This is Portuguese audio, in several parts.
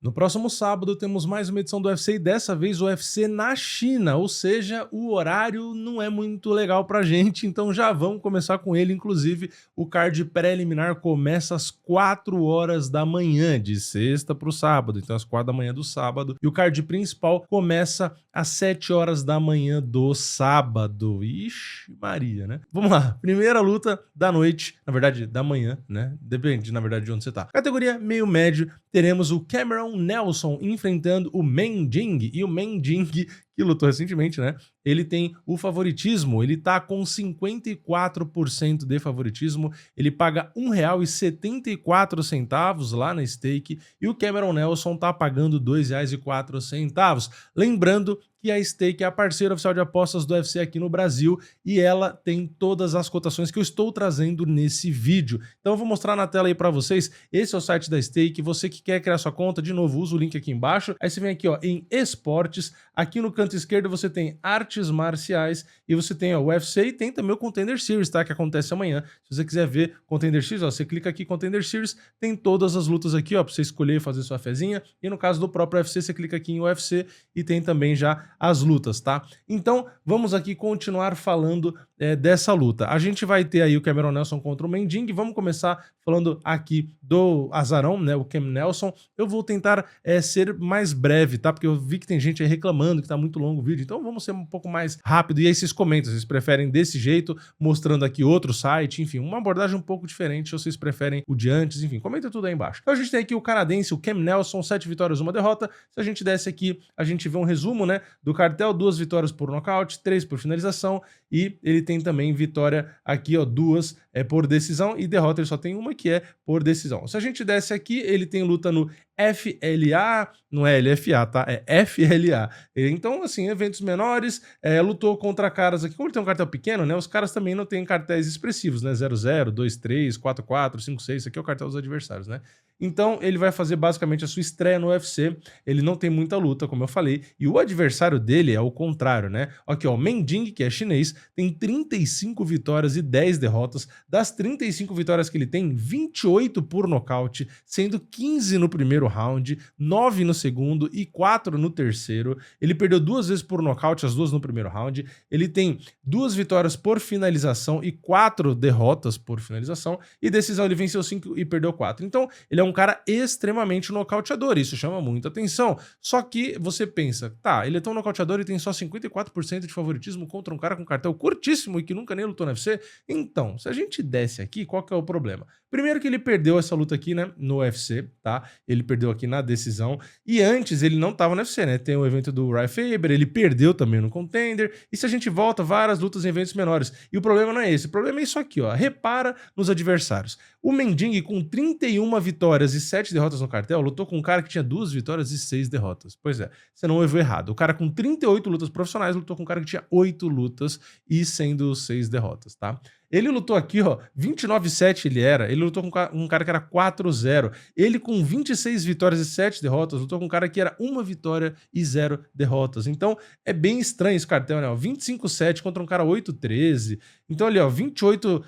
No próximo sábado temos mais uma edição do UFC e dessa vez o UFC na China, ou seja, o horário não é muito legal pra gente, então já vamos começar com ele. Inclusive, o card preliminar começa às 4 horas da manhã, de sexta pro sábado, então às 4 da manhã do sábado, e o card principal começa às 7 horas da manhã do sábado. Ixi Maria, né? Vamos lá, primeira luta da noite, na verdade da manhã, né? Depende, na verdade, de onde você tá. Categoria meio médio, teremos o Cameron Nelson enfrentando o Mending, e o Mending, que lutou recentemente, né? Ele tem o favoritismo, ele tá com 54% de favoritismo, ele paga R$1,74 lá na stake, e o Cameron Nelson tá pagando R$2,04. Lembrando que a Stake é a parceira oficial de apostas do UFC aqui no Brasil e ela tem todas as cotações que eu estou trazendo nesse vídeo. Então eu vou mostrar na tela aí para vocês. Esse é o site da Stake. Você que quer criar sua conta, de novo, usa o link aqui embaixo. Aí você vem aqui, ó, em esportes. Aqui no canto esquerdo você tem artes marciais e você tem, ó, o UFC e tem também o Contender Series, tá? Que acontece amanhã. Se você quiser ver Contender Series, ó, você clica aqui Contender Series, tem todas as lutas aqui, ó, para você escolher e fazer sua fezinha. E no caso do próprio UFC, você clica aqui em UFC e tem também já as lutas, tá? Então, vamos aqui continuar falando dessa luta. A gente vai ter aí o Cameron Nelson contra o Mending. Vamos começar falando aqui do azarão, né? O Cam Nelson. Eu vou tentar ser mais breve, tá? Porque eu vi que tem gente aí reclamando que tá muito longo o vídeo. Então, vamos ser um pouco mais rápido. E aí vocês comentam, vocês preferem desse jeito, mostrando aqui outro site, enfim, uma abordagem um pouco diferente, se vocês preferem o de antes, enfim, comenta tudo aí embaixo. Então, a gente tem aqui o canadense, o Cam Nelson, 7 vitórias, 1 derrota. Se a gente desce aqui, a gente vê um resumo, né, do cartel, 2 vitórias por nocaute, 3 por finalização, e ele tem também vitória aqui, ó, 2 por decisão, e derrota ele só tem uma, que é por decisão. Se a gente desce aqui, ele tem luta no FLA, não é LFA, tá? É FLA. Então, assim, eventos menores, lutou contra caras aqui, como ele tem um cartel pequeno, né, os caras também não têm cartéis expressivos, né, 00, 23, 44, 56, isso aqui é o cartel dos adversários, né? Então, ele vai fazer basicamente a sua estreia no UFC, ele não tem muita luta, como eu falei, e o adversário dele é o contrário, né? Aqui, ó, o Mending, que é chinês, tem 35 vitórias e 10 derrotas. Das 35 vitórias que ele tem, 28 por nocaute, sendo 15 no primeiro round, 9 no segundo e 4 no terceiro. Ele perdeu 2 vezes por nocaute, as 2 no primeiro round. Ele tem 2 vitórias por finalização e 4 derrotas por finalização. E decisão ele venceu 5 e perdeu 4. Então, ele é um cara extremamente nocauteador, isso chama muita atenção. Só que você pensa, tá, ele é tão nocauteador e tem só 54% de favoritismo contra um cara com cartel curtíssimo e que nunca nem lutou no UFC? Então, se a gente desce aqui, qual que é o problema? Primeiro que ele perdeu essa luta aqui, né, no UFC, tá? Ele perdeu aqui na decisão, e antes ele não tava no UFC, né? Tem o evento do Uriah Faber, ele perdeu também no Contender, e se a gente volta, várias lutas em eventos menores. E o problema não é esse, o problema é isso aqui, ó. Repara nos adversários. O Mending, com 31 vitórias e 7 derrotas no cartel, lutou com um cara que tinha 2 vitórias e 6 derrotas. Pois é, você não ouviu errado. O cara com 38 lutas profissionais lutou com um cara que tinha 8 lutas e sendo 6 derrotas, tá? Ele lutou aqui, ó, 29-7 ele lutou com um cara que era 4-0. Ele com 26 vitórias e 7 derrotas, lutou com um cara que era 1 vitória e 0 derrotas. Então, é bem estranho esse cartel, né? 25-7 contra um cara 8-13. Então, ali, ó, 28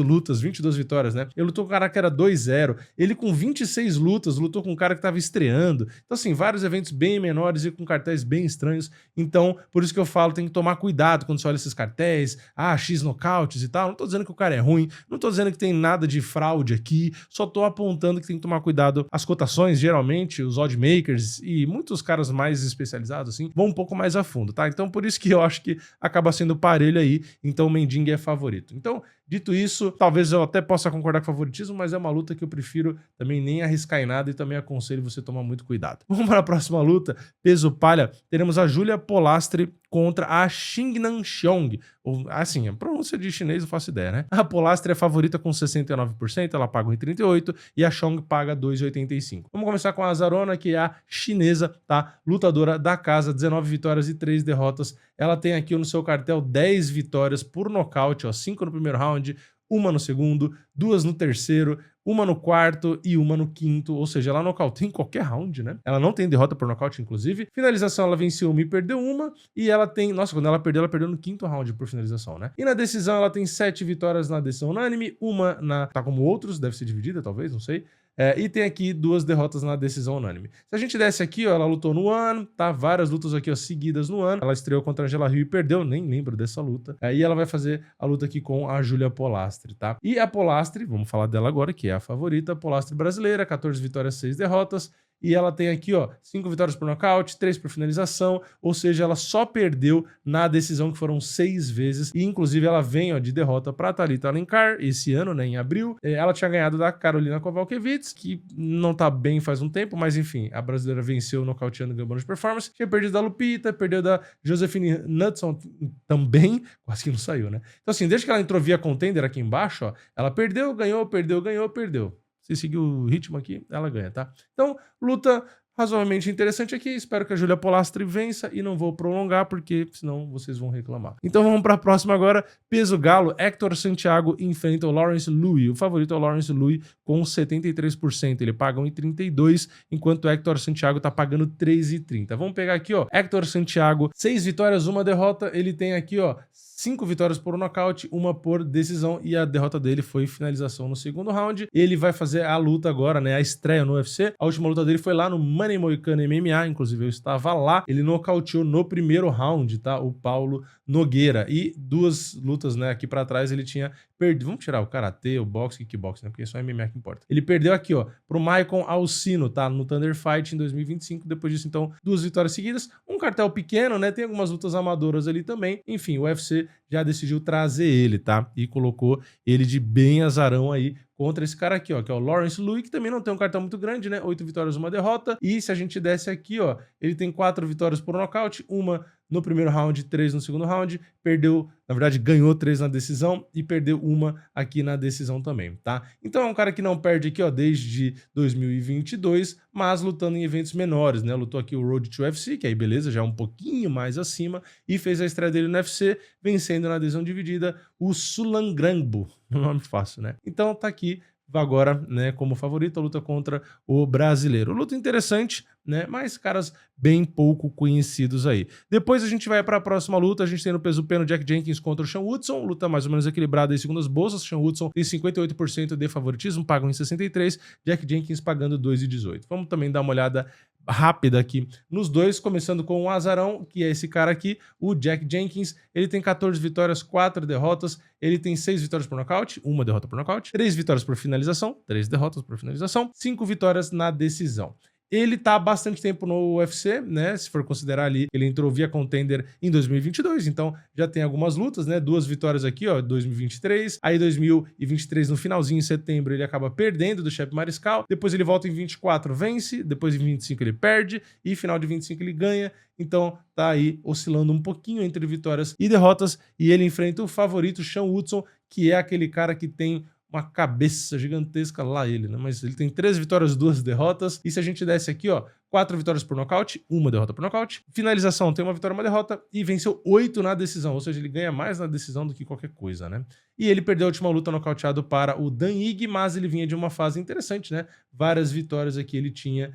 lutas, 22 vitórias, né? Ele lutou com um cara que era 2-0. Ele com 26 lutas, lutou com um cara que tava estreando. Então, assim, vários eventos bem menores e com cartéis bem estranhos. Então, por isso que eu falo, tem que tomar cuidado quando você olha esses cartéis. Ah, X nocautes e tal. Não tô dizendo que o cara é ruim, não tô dizendo que tem nada de fraude aqui, só tô apontando que tem que tomar cuidado. As cotações, geralmente, os oddmakers e muitos caras mais especializados, assim, vão um pouco mais a fundo, tá? Então, por isso que eu acho que acaba sendo parelho aí. Então, o Mending é favorito. Então, dito isso, talvez eu até possa concordar com o favoritismo, mas é uma luta que eu prefiro também nem arriscar em nada e também aconselho você tomar muito cuidado. Vamos para a próxima luta, peso palha, teremos a Julia Polastri contra a Xingnan Xiong. Ou, assim, a pronúncia de chinês eu faço ideia, né? A Polastri é favorita com 69%, ela paga 1,38 e a Xiong paga 2,85. Vamos começar com a Azarona, que é a chinesa, tá? Lutadora da casa, 19 vitórias e 3 derrotas. Ela tem aqui no seu cartel 10 vitórias por nocaute, ó, 5 no primeiro round, 1 no segundo, 2 no terceiro, 1 no quarto e 1 no quinto, ou seja, ela nocauteia em qualquer round, né? Ela não tem derrota por nocaute, inclusive. Finalização, ela venceu 1 e perdeu 1, e ela tem... Nossa, quando ela perdeu no quinto round por finalização, né? E na decisão, ela tem 7 vitórias na decisão unânime, 1 na... Tá como outros, deve ser dividida, talvez, não sei. E tem aqui 2 derrotas na decisão unânime. Se a gente desce aqui, ó, ela lutou no ano, tá? Várias lutas aqui, ó, seguidas no ano. Ela estreou contra a Angela Hill e perdeu, nem lembro dessa luta. Aí ela vai fazer a luta aqui com a Júlia Polastri, tá? E a Polastri, vamos falar dela agora, que é a favorita, Polastri brasileira, 14 vitórias, 6 derrotas. E ela tem aqui, ó, 5 vitórias por nocaute, 3 por finalização, ou seja, ela só perdeu na decisão, que foram 6 vezes, e inclusive ela vem, ó, de derrota para Thalita Alencar esse ano, né, em abril. Ela tinha ganhado da Karolina Kowalkiewicz, que não tá bem faz um tempo, mas enfim, a brasileira venceu nocauteando e ganhou bônus de performance. Tinha perdido da Lupita, perdeu da Josephine Knudson também, quase que não saiu, né? Então assim, desde que ela entrou via contender aqui embaixo, ó, ela perdeu, ganhou, perdeu, ganhou, perdeu. Se seguir o ritmo aqui, ela ganha, tá? Então, luta razoavelmente interessante aqui. Espero que a Júlia Polastri vença e não vou prolongar, porque senão vocês vão reclamar. Então vamos para a próxima agora. Peso galo, Hector Santiago enfrenta o Lawrence Louis. O favorito é o Lawrence Louis com 73%. Ele paga 1,32, enquanto o Hector Santiago tá pagando 3,30. Vamos pegar aqui, ó. Hector Santiago, 6 vitórias, 1 derrota. Ele tem aqui, ó, 5 vitórias por nocaute, 1 por decisão, e a derrota dele foi finalização no segundo round. Ele vai fazer a luta agora, né, a estreia no UFC. A última luta dele foi lá no Money Moicano MMA, inclusive eu estava lá. Ele nocauteou no primeiro round, tá, o Paulo Nogueira. E 2 lutas, né, aqui pra trás ele tinha perdido. Vamos tirar o karatê, o boxe, kickbox, né, porque é só MMA que importa. Ele perdeu aqui, ó, pro Maicon Alcino, tá, no Thunder Fight em 2025. Depois disso, então, 2 vitórias seguidas. Um cartel pequeno, né, tem algumas lutas amadoras ali também. Enfim, o UFC já decidiu trazer ele, tá? E colocou ele de bem azarão aí contra esse cara aqui, ó, que é o Lawrence Louis, que também não tem um cartão muito grande, né? 8 vitórias, 1 derrota. E se a gente desce aqui, ó, ele tem 4 vitórias por nocaute, 1 no primeiro round, 3 no segundo round. Perdeu, na verdade, ganhou 3 na decisão e perdeu 1 aqui na decisão também, tá? Então é um cara que não perde aqui, ó, desde 2022, mas lutando em eventos menores, né? Lutou aqui o Road to UFC, que aí beleza, já é um pouquinho mais acima, e fez a estreia dele no UFC, vencendo na decisão dividida o Sulangrambo, nome fácil, né? Então tá aqui agora, né, como favorito, a luta contra o brasileiro. Luta interessante, né, mas caras bem pouco conhecidos aí. Depois a gente vai para a próxima luta, a gente tem no peso pena Jack Jenkins contra o Sean Woodson, luta mais ou menos equilibrada aí segundo as bolsas. Sean Woodson tem 58% de favoritismo, pagam em 63%, Jack Jenkins pagando 2,18. Vamos também dar uma olhada rápida aqui nos dois, começando com o azarão, que é esse cara aqui, o Jack Jenkins. Ele tem 14 vitórias, 4 derrotas, ele tem 6 vitórias por nocaute, 1 derrota por nocaute, 3 vitórias por finalização, 3 derrotas por finalização, 5 vitórias na decisão. Ele tá há bastante tempo no UFC, né? Se for considerar ali, ele entrou via contender em 2022, então já tem algumas lutas, né? 2 vitórias aqui, ó, 2023. Aí 2023, no finalzinho, em setembro, ele acaba perdendo do Shep Mariscal. Depois ele volta em 24, vence. Depois em 25 ele perde. E final de 25 ele ganha. Então tá aí oscilando um pouquinho entre vitórias e derrotas. E ele enfrenta o favorito, Sean Woodson, que é aquele cara que tem uma cabeça gigantesca lá ele, né? Mas ele tem 3 vitórias, 2 derrotas. E se a gente desce aqui, ó, 4 vitórias por nocaute, 1 derrota por nocaute. Finalização, tem 1 vitória, 1 derrota. E venceu 8 na decisão. Ou seja, ele ganha mais na decisão do que qualquer coisa, né? E ele perdeu a última luta nocauteado para o Dan Ige, mas ele vinha de uma fase interessante, né? Várias vitórias aqui ele tinha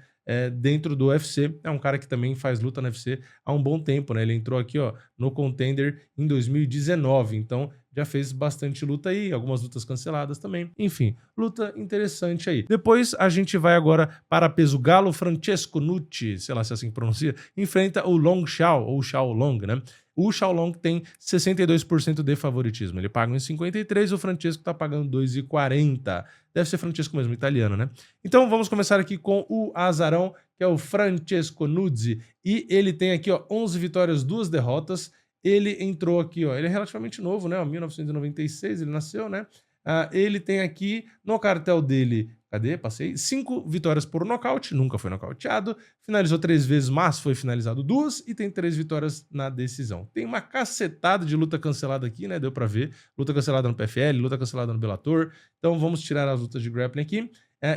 dentro do UFC. É um cara que também faz luta no UFC há um bom tempo, né? Ele entrou aqui, ó, no Contender em 2019. Então, já fez bastante luta aí, algumas lutas canceladas também. Enfim, luta interessante aí. Depois a gente vai agora para peso galo. Francesco Nucci, sei lá se é assim que pronuncia, enfrenta o Long Xiao, ou Xiao Long, né? O Xiao Long tem 62% de favoritismo. Ele paga em 53, o Francesco tá pagando 2,40. Deve ser Francesco mesmo, italiano, né? Então vamos começar aqui com o azarão, que é o Francesco Nuzzi. E ele tem aqui, ó, 11 vitórias, 2 derrotas. Ele entrou aqui, ó, ele é relativamente novo, né? 1996 ele nasceu, né? Ele tem aqui no cartel dele, cadê? Passei. 5 vitórias por nocaute, nunca foi nocauteado. Finalizou 3 vezes, mas foi finalizado 2. E tem 3 vitórias na decisão. Tem uma cacetada de luta cancelada aqui, né? Deu pra ver. Luta cancelada no PFL, luta cancelada no Bellator. Então vamos tirar as lutas de grappling aqui.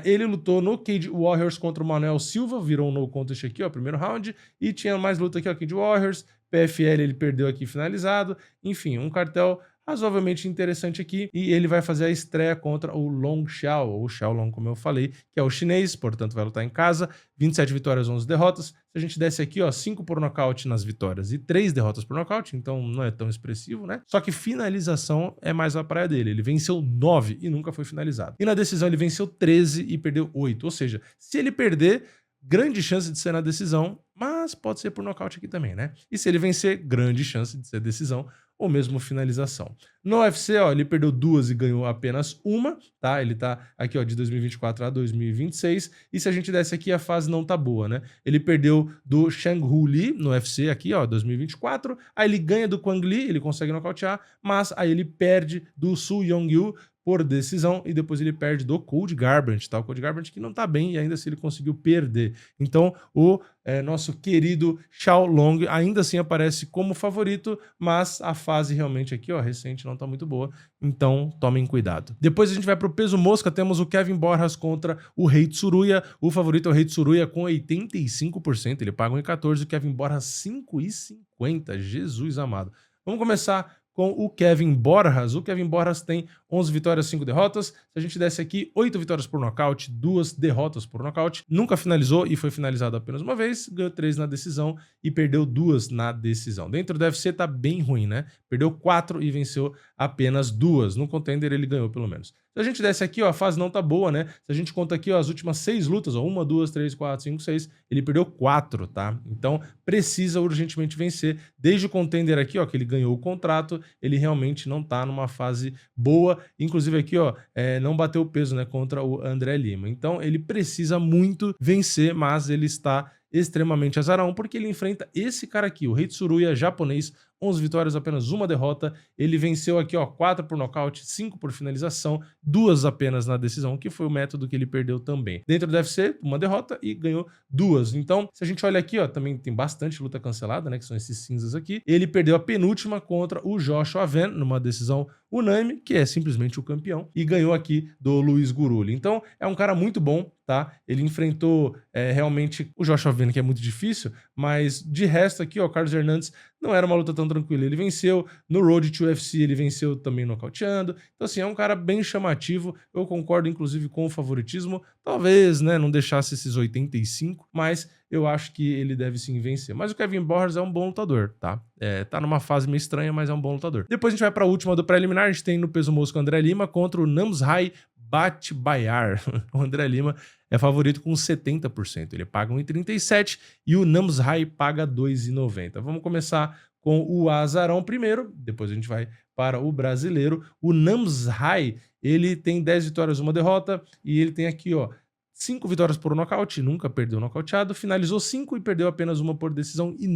Ele lutou no Cage Warriors contra o Manuel Silva, virou um no contest aqui, ó, primeiro round. E tinha mais luta aqui, ó, Cage Warriors. PFL ele perdeu aqui finalizado. Enfim, um cartel razoavelmente interessante aqui, e ele vai fazer a estreia contra o Long Xiao, ou Xiaolong, como eu falei, que é o chinês, portanto vai lutar em casa, 27 vitórias, 11 derrotas. Se a gente desse aqui, ó, 5 por nocaute nas vitórias e 3 derrotas por nocaute, então não é tão expressivo, né? Só que finalização é mais a praia dele. Ele venceu 9 e nunca foi finalizado. E na decisão ele venceu 13 e perdeu 8. Ou seja, se ele perder, grande chance de ser na decisão, mas pode ser por nocaute aqui também, né? E se ele vencer, grande chance de ser decisão ou mesmo finalização. No UFC, ó, ele perdeu 2 e ganhou apenas uma, tá? Ele tá aqui, ó, de 2024 a 2026. E se a gente desse aqui, a fase não tá boa, né? Ele perdeu do Shang-Hu Li no UFC aqui, ó, 2024. Aí ele ganha do Quang Li, ele consegue nocautear, mas aí ele perde do Su Yong-yu por decisão, e depois ele perde do Cody Garbrandt, tá? O Cody Garbrandt que não tá bem, e ainda assim ele conseguiu perder. Então, o nosso querido Xiaolong ainda assim aparece como favorito, mas a fase realmente aqui, ó, recente, não tá muito boa, então tomem cuidado. Depois a gente vai pro peso mosca, temos o Kevin Borjas contra o Rei Tsuruya. O favorito é o Rei Tsuruya com 85%, ele paga 1,14, o Kevin Borjas 5,50, Jesus amado. Vamos começar com o Kevin Borjas. O Kevin Borjas tem 11 vitórias, 5 derrotas. Se a gente desse aqui, 8 vitórias por nocaute, 2 derrotas por nocaute. Nunca finalizou e foi finalizado apenas uma vez. Ganhou 3 na decisão e perdeu 2 na decisão. Dentro do UFC tá bem ruim, né? Perdeu 4 e venceu apenas 2. No contender ele ganhou pelo menos. Se a gente desse aqui, ó, a fase não tá boa, né? Se a gente conta aqui, ó, as últimas 6 lutas, ó, 1, 2, 3, 4, 5, 6, ele perdeu 4, tá? Então precisa urgentemente vencer. Desde o contender aqui, ó, que ele ganhou o contrato, ele realmente não tá numa fase boa. Inclusive aqui, ó, não bateu o peso, né, contra o André Lima. Então ele precisa muito vencer, mas ele está extremamente azarão, porque ele enfrenta esse cara aqui, o Rei Tsuruya, japonês, 11 vitórias, apenas uma derrota. Ele venceu aqui, ó, 4 por nocaute, 5 por finalização, 2 apenas na decisão, que foi o método que ele perdeu também. Dentro do UFC, uma derrota e ganhou 2. Então, se a gente olha aqui, ó, também tem bastante luta cancelada, né, que são esses cinzas aqui. Ele perdeu a penúltima contra o Joshua Van, numa decisão unânime, que é simplesmente o campeão, e ganhou aqui do Luiz Guruli. Então, é um cara muito bom, tá? Ele enfrentou realmente o Joshua Van, que é muito difícil, mas de resto aqui, ó, o Carlos Hernandes não era uma luta tão tranquila. Ele venceu no Road to UFC, ele venceu também nocauteando. Então, assim, é um cara bem chamativo. Eu concordo, inclusive, com o favoritismo. Talvez, né, não deixasse esses 85, mas eu acho que ele deve sim vencer. Mas o Kevin Borjas é um bom lutador, tá? Tá numa fase meio estranha, mas é um bom lutador. Depois a gente vai pra última do preliminar. A gente tem no peso mosca o André Lima contra o Namzhai Batbayar. O André Lima é favorito com 70%. Ele paga 1,37 e o Namzhai paga 2,90. Vamos começar com o azarão primeiro, depois a gente vai para o brasileiro. O Namzhai, ele tem 10 vitórias, uma derrota, e ele tem aqui, ó, 5 vitórias por nocaute, nunca perdeu nocauteado, finalizou 5 e perdeu apenas uma por decisão e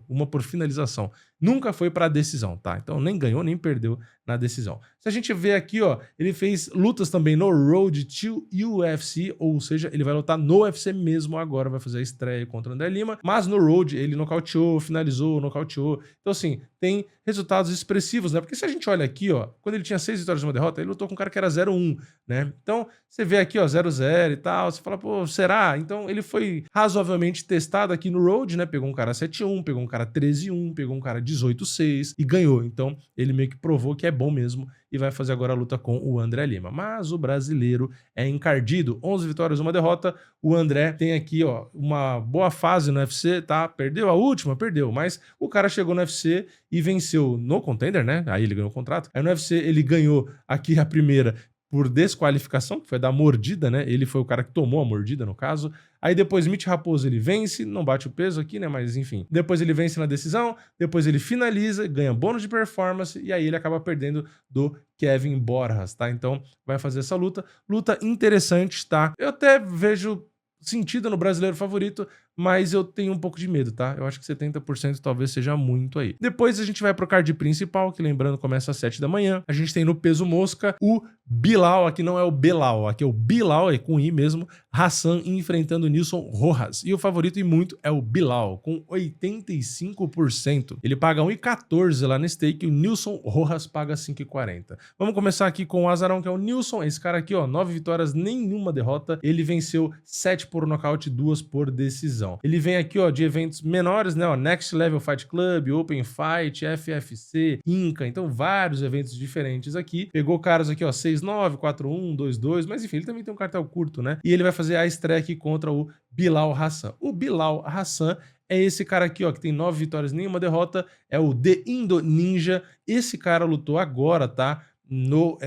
uma por finalização. Nunca foi para a decisão, tá? Então nem ganhou, nem perdeu na decisão. Se a gente vê aqui, ó, ele fez lutas também no Road to UFC, ou seja, ele vai lutar no UFC mesmo agora, vai fazer a estreia contra o André Lima, mas no Road ele nocauteou, finalizou, nocauteou. Então assim, tem resultados expressivos, né? Porque se a gente olha aqui, ó, quando ele tinha 6 vitórias e uma derrota, ele lutou com um cara que era 0-1, né? Então, você vê aqui, ó, 0-0 e tal, você fala, pô, será? Então, ele foi razoavelmente testado aqui no Road, né? Pegou um cara 7-1, pegou um cara 13-1, pegou um cara 18-6 e ganhou. Então, ele meio que provou que é bom mesmo e vai fazer agora a luta com o André Lima. Mas o brasileiro é encardido, 11 vitórias, uma derrota. O André tem aqui, ó, uma boa fase no UFC, tá? Perdeu a última? Perdeu, mas o cara chegou no UFC e venceu no contender, né? Aí ele ganhou o contrato. Aí no UFC ele ganhou aqui a primeira por desqualificação, que foi da mordida, né? Ele foi o cara que tomou a mordida, no caso. Aí depois Mitch Raposo ele vence, não bate o peso aqui, né? Mas enfim. Depois ele vence na decisão, depois ele finaliza, ganha bônus de performance e aí ele acaba perdendo do Kevin Borjas, tá? Então vai fazer essa luta. Luta interessante, tá? Eu até vejo sentido no brasileiro favorito, mas eu tenho um pouco de medo, tá? Eu acho que 70% talvez seja muito aí. Depois a gente vai pro card principal, que lembrando começa às 7 da manhã. A gente tem no peso mosca o Bilal, aqui não é o Belal, aqui é o Bilal, é com I mesmo, Hassan enfrentando o Nilson Rojas. E o favorito e muito é o Bilal, com 85%. Ele paga 1,14 lá no stake, o Nilson Rojas paga 5,40. Vamos começar aqui com o azarão, que é o Nilson, esse cara aqui, ó, 9 vitórias, nenhuma derrota. Ele venceu 7 por nocaute e 2 por decisão. Ele vem aqui, ó, de eventos menores, né, ó, Next Level Fight Club, Open Fight, FFC, Inca, então vários eventos diferentes aqui. Pegou caras aqui, ó, 6-9, 4-1, 2-2, mas enfim, ele também tem um cartel curto, né? E ele vai fazer a estreia aqui contra o Bilal Hassan. O Bilal Hassan é esse cara aqui, ó, que tem 9 vitórias e nenhuma derrota, é o The Indo Ninja. Esse cara lutou agora, tá? No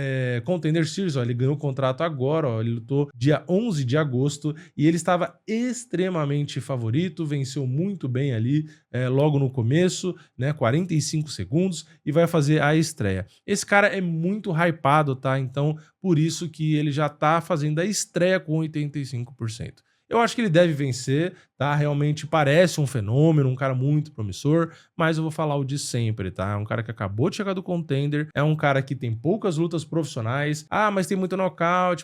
Contender Series, ó, ele ganhou o contrato agora, ó, ele lutou dia 11 de agosto e ele estava extremamente favorito, venceu muito bem ali logo no começo, né, 45 segundos, e vai fazer a estreia. Esse cara é muito hypado, tá? Então, por isso que ele já tá fazendo a estreia com 85%. Eu acho que ele deve vencer, tá? Realmente parece um fenômeno, um cara muito promissor, mas eu vou falar o de sempre, tá? É um cara que acabou de chegar do Contender, é um cara que tem poucas lutas profissionais, mas tem muito nocaute,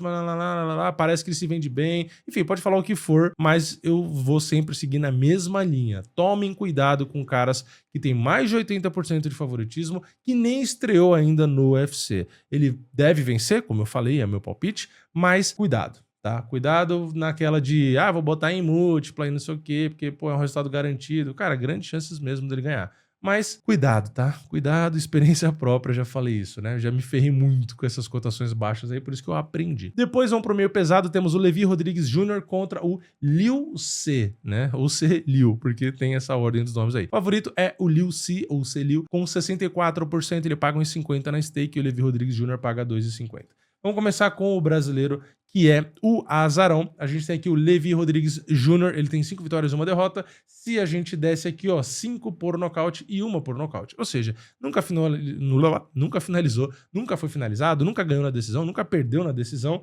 parece que ele se vende bem, enfim, pode falar o que for, mas eu vou sempre seguir na mesma linha. Tomem cuidado com caras que tem mais de 80% de favoritismo, que nem estreou ainda no UFC. Ele deve vencer, como eu falei, é meu palpite, mas cuidado. Tá? Cuidado naquela de, vou botar em múltipla e não sei o quê, porque, pô, é um resultado garantido. Cara, grandes chances mesmo dele ganhar. Mas cuidado, tá? Cuidado, experiência própria, já falei isso, né? Já me ferrei muito com essas cotações baixas aí, por isso que eu aprendi. Depois vamos pro meio pesado, temos o Levi Rodrigues Jr. contra o Liu C, né? Ou C Liu, porque tem essa ordem dos nomes aí. O favorito é o Liu C, ou C Liu, com 64%, ele paga 1,50 na stake e o Levi Rodrigues Jr. paga 2,50. Vamos começar com o brasileiro, que é o Azarão. A gente tem aqui o Levi Rodrigues Jr., ele tem 5 vitórias e 1 derrota. Se a gente desse aqui, ó, 5 por nocaute e 1 por nocaute. Ou seja, nunca finalizou, nunca foi finalizado, nunca ganhou na decisão, nunca perdeu na decisão.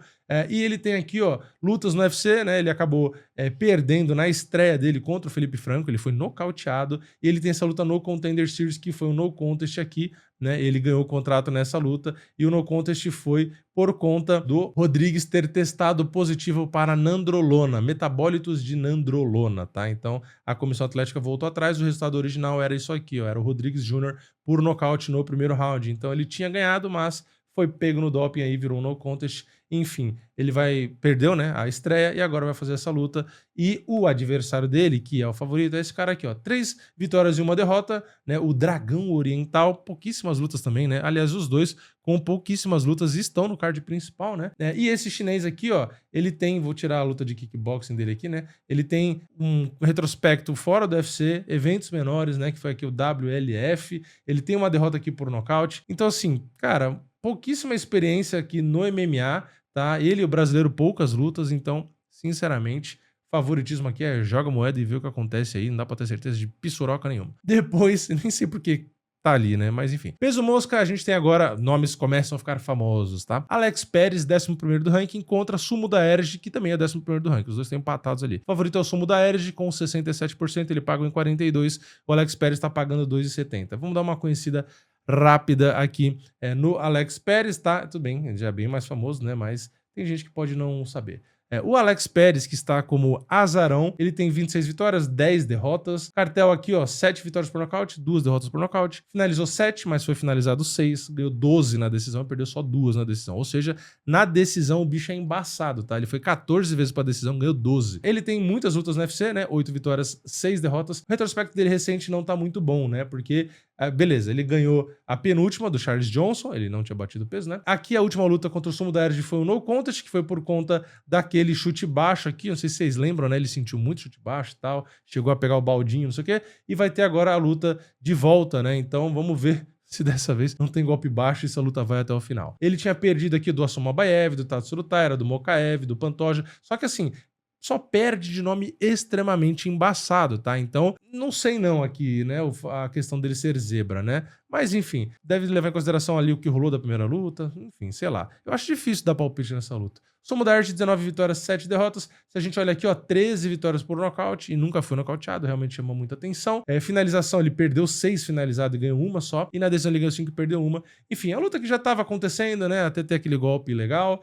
E ele tem aqui, ó, lutas no UFC, né? Ele acabou perdendo na estreia dele contra o Felipe Franco, ele foi nocauteado. E ele tem essa luta no Contender Series, que foi um no contest aqui, né? Ele ganhou o contrato nessa luta. E o no contest foi por conta do Rodrigues ter testado positivo para nandrolona, metabólitos de nandrolona, tá? Então, a comissão atlética voltou atrás, o resultado original era isso aqui, ó, era o Rodrigues Jr. por nocaute no primeiro round. Então, ele tinha ganhado, mas foi pego no doping aí, virou um no contest. Enfim, ele perdeu, né, a estreia e agora vai fazer essa luta. E o adversário dele, que é o favorito, é esse cara aqui, ó, 3 vitórias e 1 derrota, né, o Dragão Oriental, pouquíssimas lutas também, né, aliás, os dois com pouquíssimas lutas estão no card principal, né, e esse chinês aqui, ó, ele tem, vou tirar a luta de kickboxing dele aqui, né, ele tem um retrospecto fora do UFC, eventos menores, né, que foi aqui o WLF, ele tem uma derrota aqui por nocaute, então assim, cara, pouquíssima experiência aqui no MMA, tá? Ele, o brasileiro, poucas lutas, então, sinceramente, favoritismo aqui é joga moeda e vê o que acontece aí, não dá pra ter certeza de pissuroca nenhuma. Depois, nem sei por que tá ali, né? Mas enfim. Peso mosca, a gente tem agora, nomes começam a ficar famosos, tá? Alex Pérez, 11º do ranking, contra Sumo da Erge, que também é 11º do ranking. Os dois estão empatados ali. O favorito é o Sumo da Erge, com 67%, ele paga em 42%. O Alex Pérez tá pagando 2,70. Vamos dar uma conhecida rápida aqui no Alex Pérez, tá? Tudo bem, ele já é bem mais famoso, né? Mas tem gente que pode não saber. O Alex Pérez, que está como azarão, ele tem 26 vitórias, 10 derrotas. Cartel aqui, ó, 7 vitórias por nocaute, 2 derrotas por nocaute. Finalizou 7, mas foi finalizado 6. Ganhou 12 na decisão e perdeu só 2 na decisão. Ou seja, na decisão o bicho é embaçado, tá? Ele foi 14 vezes pra decisão, ganhou 12. Ele tem muitas lutas no UFC, né? 8 vitórias, 6 derrotas. O retrospecto dele recente não tá muito bom, né? Porque beleza, ele ganhou a penúltima do Charles Johnson, ele não tinha batido peso, né? Aqui a última luta contra o Sumo da Erge foi um no contest, que foi por conta daquele chute baixo aqui, não sei se vocês lembram, né? Ele sentiu muito chute baixo e tal, chegou a pegar o baldinho, não sei o quê, e vai ter agora a luta de volta, né? Então vamos ver se dessa vez não tem golpe baixo e essa luta vai até o final. Ele tinha perdido aqui do Assumabaev, do Tatsuro Taira, do Mokaev, do Pantoja, só que assim, só perde de nome extremamente embaçado, tá? Então, não sei não aqui, né, a questão dele ser zebra, né? Mas, enfim, deve levar em consideração ali o que rolou da primeira luta, enfim, sei lá. Eu acho difícil dar palpite nessa luta. Sumo da Erge, 19 vitórias, 7 derrotas. Se a gente olha aqui, ó, 13 vitórias por nocaute e nunca foi nocauteado, realmente chamou muita atenção. Finalização, ele perdeu 6 finalizadas e ganhou 1 só. E na decisão ele ganhou 5 e perdeu 1. Enfim, a luta que já estava acontecendo, né, até ter aquele golpe legal.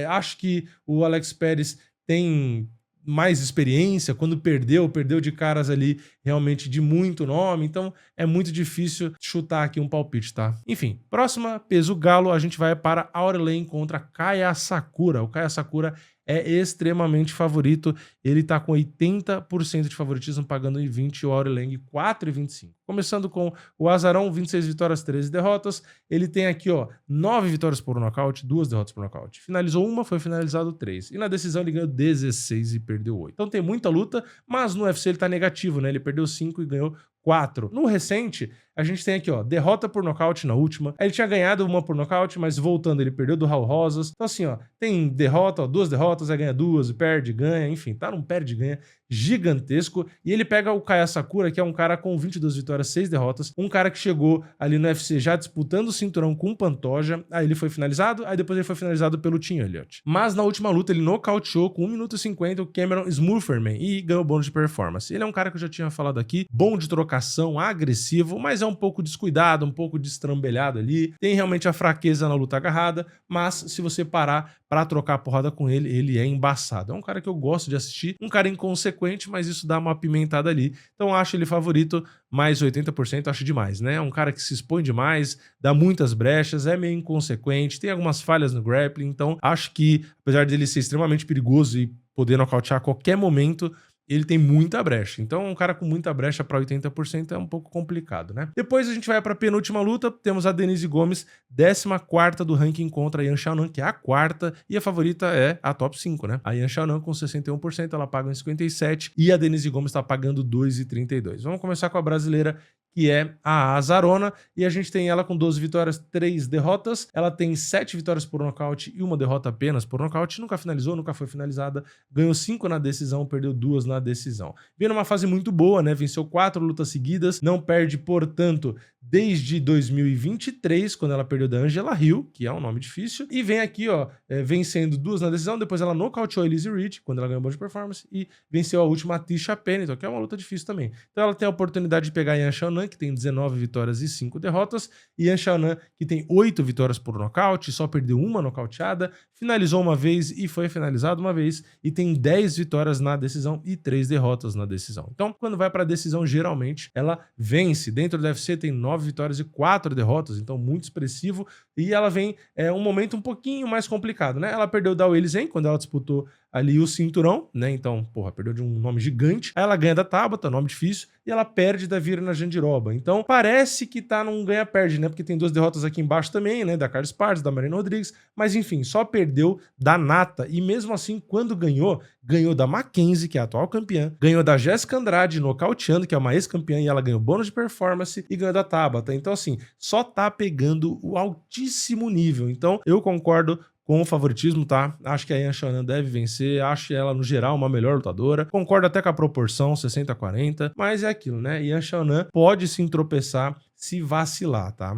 Acho que o Alex Pérez tem mais experiência, quando perdeu de caras ali realmente de muito nome, então é muito difícil chutar aqui um palpite, tá? Enfim, próxima, peso galo, a gente vai para Aurelien contra Kaya Sakura. O Kaya Sakura é extremamente favorito. Ele tá com 80% de favoritismo, pagando 1,20 e o Aurilang 4,25. Começando com o Azarão, 26 vitórias, 13 derrotas. Ele tem aqui, ó, 9 vitórias por nocaute, 2 derrotas por nocaute. Finalizou uma, foi finalizado 3. E na decisão ele ganhou 16 e perdeu 8. Então tem muita luta, mas no UFC ele tá negativo, né? Ele perdeu 5 e ganhou 4. No recente, a gente tem aqui, ó, derrota por nocaute na última. Ele tinha ganhado uma por nocaute, mas voltando ele perdeu do Raul Rosas. Então assim, ó, tem derrota, ó, 2 derrotas, aí ganha 2, perde, ganha, enfim, tá num perde-ganha gigantesco. E ele pega o Kaya Sakura, que é um cara com 22 vitórias, 6 derrotas, um cara que chegou ali no UFC já disputando o cinturão com o Pantoja, aí ele foi finalizado, aí depois ele foi finalizado pelo Tim Elliott. Mas na última luta ele nocauteou com 1 minuto e 50 o Cameron Smurferman e ganhou bônus de performance. Ele é um cara que eu já tinha falado aqui, bom de trocação, agressivo, mas é um pouco descuidado, um pouco destrambelhado ali, tem realmente a fraqueza na luta agarrada, mas se você parar pra trocar a porrada com ele, ele é embaçado. É um cara que eu gosto de assistir, um cara inconsequente, mas isso dá uma apimentada ali. Então acho ele favorito, mais 80% acho demais, né? É um cara que se expõe demais, dá muitas brechas, é meio inconsequente, tem algumas falhas no grappling, então acho que, apesar dele ser extremamente perigoso e poder nocautear a qualquer momento, ele tem muita brecha. Então, um cara com muita brecha para 80% é um pouco complicado, né? Depois a gente vai para a penúltima luta. Temos a Denise Gomes, 14ª do ranking contra a Yan Xiaonan, que é a quarta, e a favorita é a top 5, né? A Yan Xiaonan com 61%, ela paga 1,57 e a Denise Gomes está pagando 2,32. Vamos começar com a brasileira, que é a Azarona, e a gente tem ela com 12 vitórias, 3 derrotas. Ela tem 7 vitórias por nocaute e 1 derrota apenas por nocaute. Nunca finalizou, nunca foi finalizada. Ganhou 5 na decisão, perdeu 2 na decisão. Vem numa fase muito boa, né? Venceu 4 lutas seguidas, não perde, portanto, desde 2023, quando ela perdeu da Angela Hill, que é um nome difícil, e vem aqui, ó, vencendo 2 na decisão. Depois ela nocauteou a Elise Reed, quando ela ganhou bônus de performance, e venceu a última, a Tisha Pennington, que é uma luta difícil também. Então ela tem a oportunidade de pegar a Yan Xiaonan, que tem 19 vitórias e 5 derrotas, e Yan Xiaonan, que tem 8 vitórias por nocaute, só perdeu uma nocauteada, finalizou uma vez e foi finalizado uma vez, e tem 10 vitórias na decisão e 3 derrotas na decisão. Então, quando vai para a decisão, geralmente ela vence. Dentro do UFC tem 9 vitórias e 4 derrotas, então muito expressivo, e ela vem um momento um pouquinho mais complicado, né? Ela perdeu da Weili Zhang quando ela disputou ali o cinturão, né? Então, porra, perdeu de um nome gigante. Aí ela ganha da Tabata, nome difícil, e ela perde da Virna Jandiroba. Então, parece que tá num ganha-perde, né? Porque tem 2 derrotas aqui embaixo também, né? Da Carlos Partes, da Marina Rodrigues, mas enfim, só perdeu da Nata. E mesmo assim, quando ganhou, ganhou da Mackenzie, que é a atual campeã, ganhou da Jéssica Andrade, nocauteando, que é uma ex-campeã, e ela ganhou bônus de performance, e ganhou da Tabata. Então, assim, só tá pegando o altíssimo nível. Então, eu concordo com o favoritismo, tá? Acho que a Yan Xiaonan deve vencer, acho ela, no geral, uma melhor lutadora. Concordo até com a proporção, 60-40, mas é aquilo, né? Yan Xiaonan pode sim tropeçar se vacilar, tá?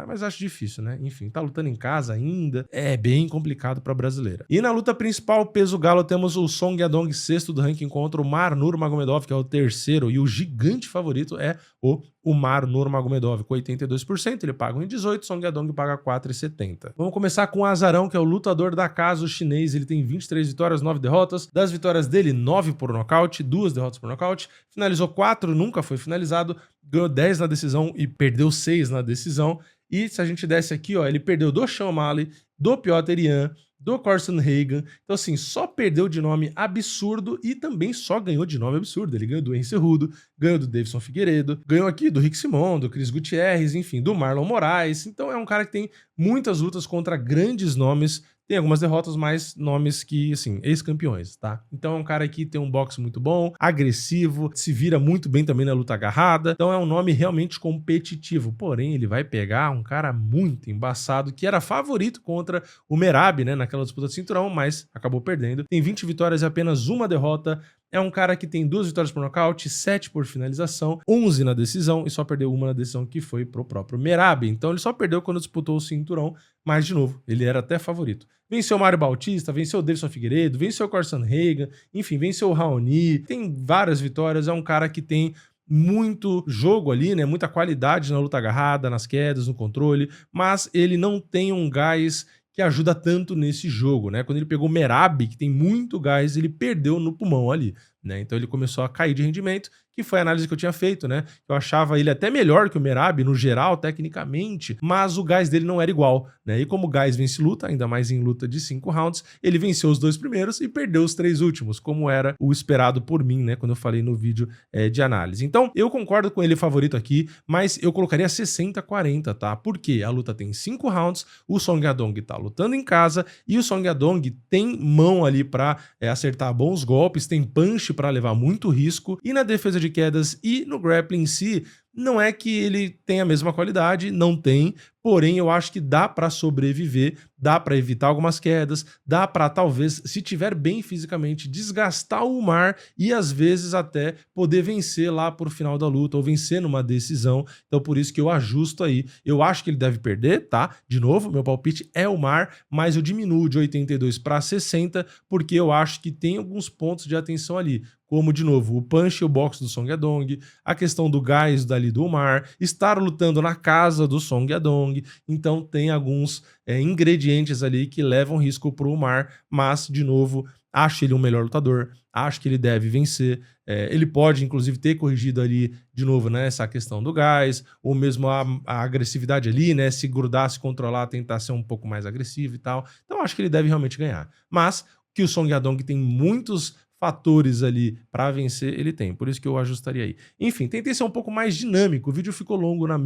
Mas acho difícil, né? Enfim, tá lutando em casa ainda, é bem complicado pra brasileira. E na luta principal, peso galo, temos o Song Yadong, 6º do ranking, contra o Umar Nurmagomedov, que é o 3º, e o gigante favorito é o Umar Nurmagomedov, com 82%, ele paga 1,18, Song Yadong paga 4,70. Vamos começar com o Azarão, que é o lutador da casa, o chinês. Ele tem 23 vitórias, 9 derrotas. Das vitórias dele, 9 por nocaute, 2 derrotas por nocaute. Finalizou 4, nunca foi finalizado. Ganhou 10 na decisão e perdeu 6 na decisão. E se a gente desce aqui, ó, ele perdeu do Sean O'Malley, do Piotr Yan, do Corson Hagan. Então, assim, só perdeu de nome absurdo e também só ganhou de nome absurdo. Ele ganhou do Henry Cejudo, ganhou do Davidson Figueiredo, ganhou aqui do Rick Simon, do Chris Gutierrez, enfim, do Marlon Moraes. Então, é um cara que tem muitas lutas contra grandes nomes. Tem algumas derrotas, mas nomes que, assim, ex-campeões, tá? Então é um cara que tem um boxe muito bom, agressivo, se vira muito bem também na luta agarrada. Então é um nome realmente competitivo. Porém, ele vai pegar um cara muito embaçado, que era favorito contra o Merab, né? Naquela disputa de cinturão, mas acabou perdendo. Tem 20 vitórias e apenas 1 derrota. É um cara que tem 2 vitórias por nocaute, 7 por finalização, 11 na decisão e só perdeu 1 na decisão, que foi pro próprio Merab. Então ele só perdeu quando disputou o cinturão, mas de novo, ele era até favorito. Venceu o Mário Bautista, venceu o Davidson Figueiredo, venceu o Corson Hagan, enfim, venceu o Raoni, tem várias vitórias, é um cara que tem muito jogo ali, né? Muita qualidade na luta agarrada, nas quedas, no controle, mas ele não tem um gás que ajuda tanto nesse jogo, né? Quando ele pegou o Merab, que tem muito gás, ele perdeu no pulmão ali. né? Então ele começou a cair de rendimento, que foi a análise que eu tinha feito, né? Eu achava ele até melhor que o Merab no geral, tecnicamente, mas o gás dele não era igual, né? E como o gás vence luta, ainda mais em luta de 5 rounds, ele venceu os 2 primeiros e perdeu os 3 últimos, como era o esperado por mim, né? Quando eu falei no vídeo de análise. Então, eu concordo com ele favorito aqui, mas eu colocaria 60-40, tá? Porque a luta tem 5 rounds, o Song Yadong tá lutando em casa e o Song Yadong tem mão ali pra acertar bons golpes, tem punch pra levar muito risco, e na defesa de quedas e no grappling em si, não é que ele tenha a mesma qualidade, não tem, porém eu acho que dá pra sobreviver, dá pra evitar algumas quedas, dá pra talvez, se tiver bem fisicamente, desgastar o Umar e às vezes até poder vencer lá por final da luta ou vencer numa decisão. Então por isso que eu ajusto aí. Eu acho que ele deve perder, tá? De novo, meu palpite é o Umar, mas eu diminuo de 82 para 60 porque eu acho que tem alguns pontos de atenção ali. Como, de novo, o punch e o boxe do Song Yadong, a questão do gás dali do Umar, estar lutando na casa do Song Yadong. Então tem alguns ingredientes ali que levam risco para o Umar, mas, de novo, acho ele um melhor lutador, acho que ele deve vencer. Ele pode, inclusive, ter corrigido ali, de novo, né, essa questão do gás, ou mesmo a agressividade ali, né, se grudar, se controlar, tentar ser um pouco mais agressivo e tal. Então acho que ele deve realmente ganhar. Mas que o Song Yadong tem muitos fatores ali para vencer, ele tem. Por isso que eu ajustaria aí. Enfim, tentei ser um pouco mais dinâmico. O vídeo ficou longo do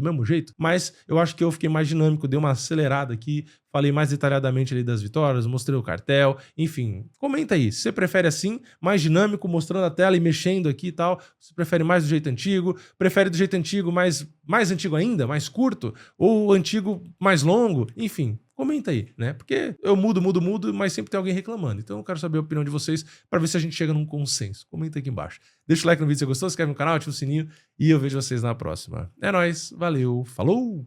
mesmo jeito, mas eu acho que eu fiquei mais dinâmico, dei uma acelerada aqui, falei mais detalhadamente ali das vitórias, mostrei o cartel, enfim. Comenta aí, se você prefere assim, mais dinâmico, mostrando a tela e mexendo aqui e tal, você prefere mais do jeito antigo, prefere do jeito antigo, mais antigo ainda, mais curto, ou antigo mais longo, enfim. Comenta aí, né? Porque eu mudo, mas sempre tem alguém reclamando. Então eu quero saber a opinião de vocês para ver se a gente chega num consenso. Comenta aqui embaixo. Deixa o like no vídeo se você gostou, se inscreve no canal, ativa o sininho e eu vejo vocês na próxima. É nóis, valeu, falou!